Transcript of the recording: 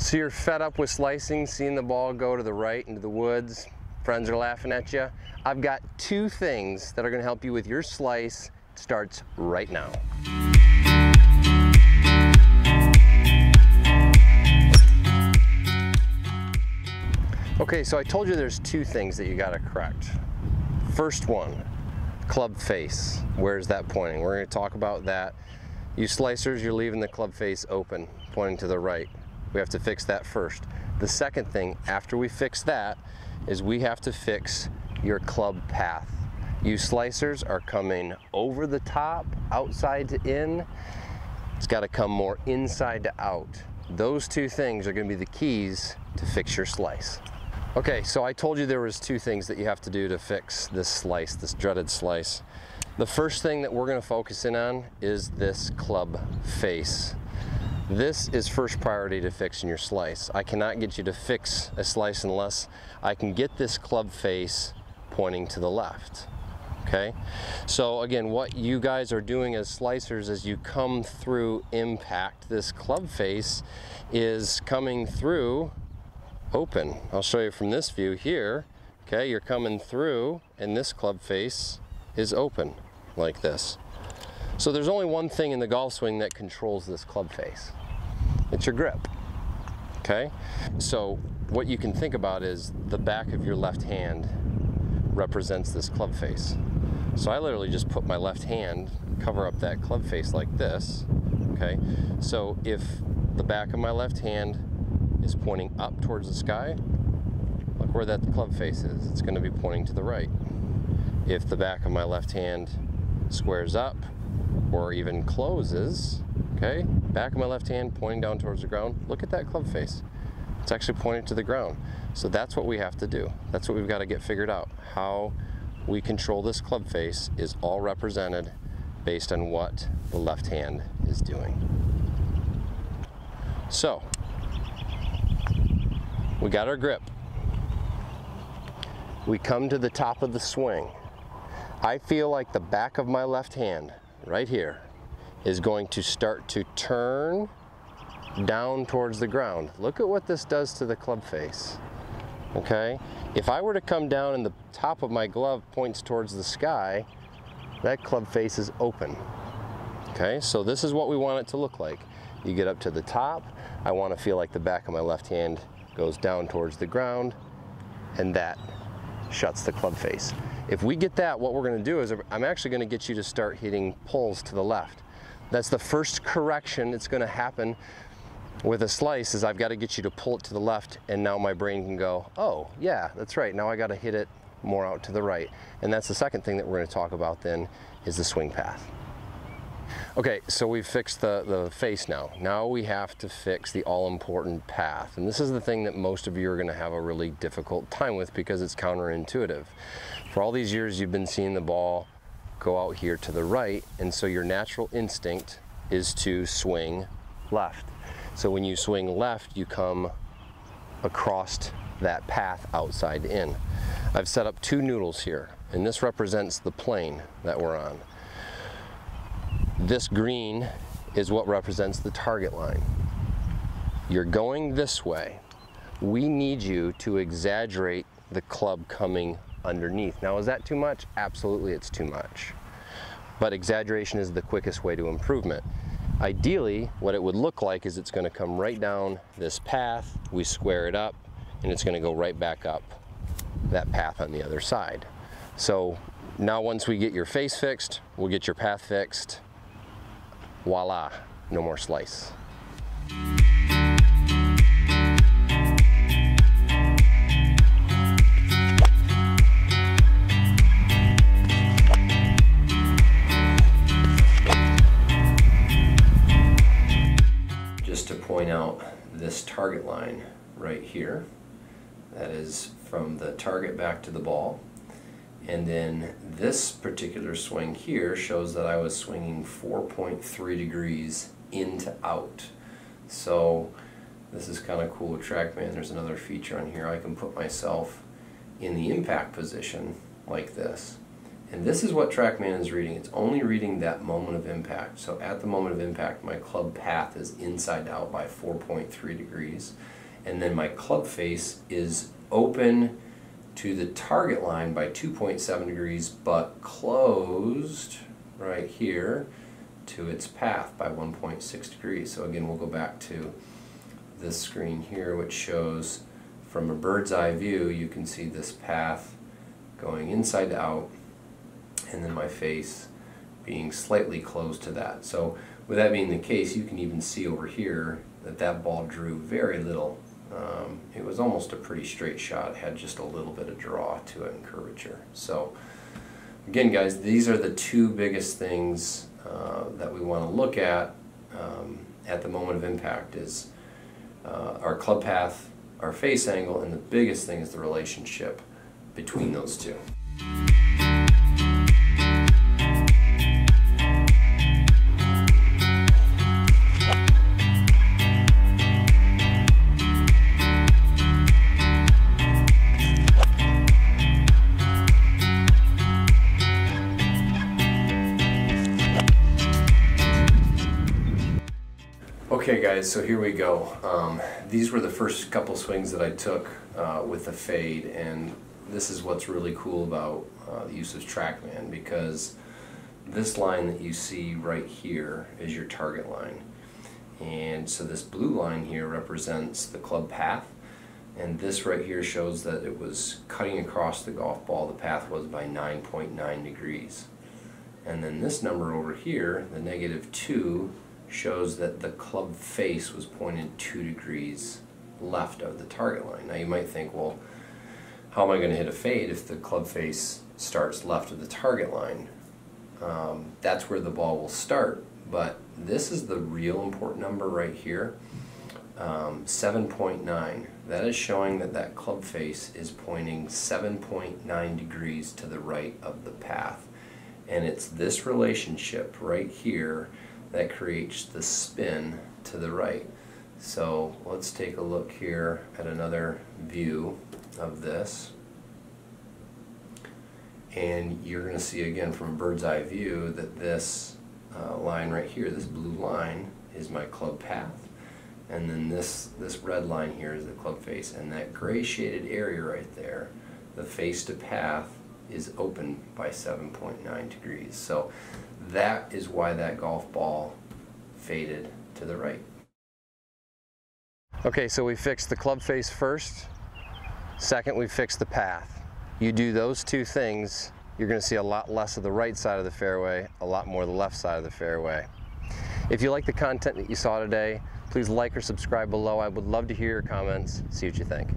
So you're fed up with slicing, seeing the ball go to the right into the woods, friends are laughing at you. I've got two things that are going to help you with your slice. It starts right now. Okay, so I told you there's two things that you got to correct. First one, club face. Where's that pointing? We're going to talk about that. You slicers, you're leaving the club face open, pointing to the right. We have to fix that first. The second thing, after we fix that, is we have to fix your club path. You slicers are coming over the top, outside to in. It's got to come more inside to out. Those two things are going to be the keys to fix your slice. Okay, so I told you there was two things that you have to do to fix this slice, this dreaded slice. The first thing that we're going to focus in on is this club face. This is first priority to fixing your slice. I cannot get you to fix a slice unless I can get this club face pointing to the left. Okay, so again, what you guys are doing as slicers as you come through impact, this club face is coming through open. I'll show you from this view here. Okay, you're coming through and this club face is open like this. So there's only one thing in the golf swing that controls this club face. It's your grip. Okay, so what you can think about is the back of your left hand represents this club face. So I literally just put my left hand, cover up that club face like this. Okay, so if the back of my left hand is pointing up towards the sky, look where that club face is. It's going to be pointing to the right. If the back of my left hand squares up or even closes, okay, back of my left hand pointing down towards the ground, look at that club face. It's actually pointing to the ground. So that's what we have to do. That's what we've got to get figured out. How we control this club face is all represented based on what the left hand is doing. So, we got our grip. We come to the top of the swing. I feel like the back of my left hand, right here, is going to start to turn down towards the ground. Look at what this does to the club face. Okay? If I were to come down and the top of my glove points towards the sky, that club face is open. Okay? So this is what we want it to look like. You get up to the top, I want to feel like the back of my left hand goes down towards the ground, and that shuts the club face. If we get that, what we're going to do is I'm actually going to get you to start hitting pulls to the left. That's the first correction that's going to happen with a slice, is I've got to get you to pull it to the left, and now my brain can go, oh yeah, that's right, now I got to hit it more out to the right. And that's the second thing that we're going to talk about then, is the swing path. Okay, so we've fixed the face now. Now we have to fix the all-important path. And this is the thing that most of you are going to have a really difficult time with because it's counterintuitive. For all these years you've been seeing the ball go out here to the right, and so your natural instinct is to swing left. So when you swing left, you come across that path outside in. I've set up two noodles here, and this represents the plane that we're on. This green is what represents the target line. You're going this way. We need you to exaggerate the club coming underneath. Now, is that too much? Absolutely, it's too much. But exaggeration is the quickest way to improvement. Ideally, what it would look like is it's going to come right down this path, we square it up, and it's going to go right back up that path on the other side. So now once we get your face fixed, we'll get your path fixed. Voila, no more slice. Just to point out this target line right here, that is from the target back to the ball. And then this particular swing here shows that I was swinging 4.3 degrees in to out. So this is kind of cool with TrackMan. There's another feature on here. I can put myself in the impact position like this. And this is what TrackMan is reading. It's only reading that moment of impact. So at the moment of impact, my club path is inside out by 4.3 degrees. And then my club face is open to the target line by 2.7 degrees, but closed right here to its path by 1.6 degrees. So again, we'll go back to this screen here, which shows from a bird's eye view, you can see this path going inside out, and then my face being slightly closed to that. So with that being the case, you can even see over here that that ball drew very little. It was almost a pretty straight shot. It had just a little bit of draw to it and curvature. So again, guys, these are the two biggest things that we want to look at the moment of impact is our club path, our face angle, and the biggest thing is the relationship between those two. Okay guys, so here we go. These were the first couple swings that I took with the fade, and this is what's really cool about the use of TrackMan, because this line that you see right here is your target line. And so this blue line here represents the club path, and this right here shows that it was cutting across the golf ball. The path was by 9.9 degrees. And then this number over here, the -2, shows that the club face was pointed 2 degrees left of the target line. Now you might think, well, how am I going to hit a fade if the club face starts left of the target line? That's where the ball will start, but this is the real important number right here, 7.9. That is showing that that club face is pointing 7.9 degrees to the right of the path. And it's this relationship right here that creates the spin to the right. So let's take a look here at another view of this. And you're going to see again from a bird's eye view that this line right here, this blue line, is my club path. And then this red line here is the club face. And that gray shaded area right there, the face to path, is open by 7.9 degrees. So that is why that golf ball faded to the right. Okay, so we fixed the club face first. Second, we fixed the path. You do those two things, you're going to see a lot less of the right side of the fairway, a lot more of the left side of the fairway. If you like the content that you saw today, please like or subscribe below. I would love to hear your comments, see what you think.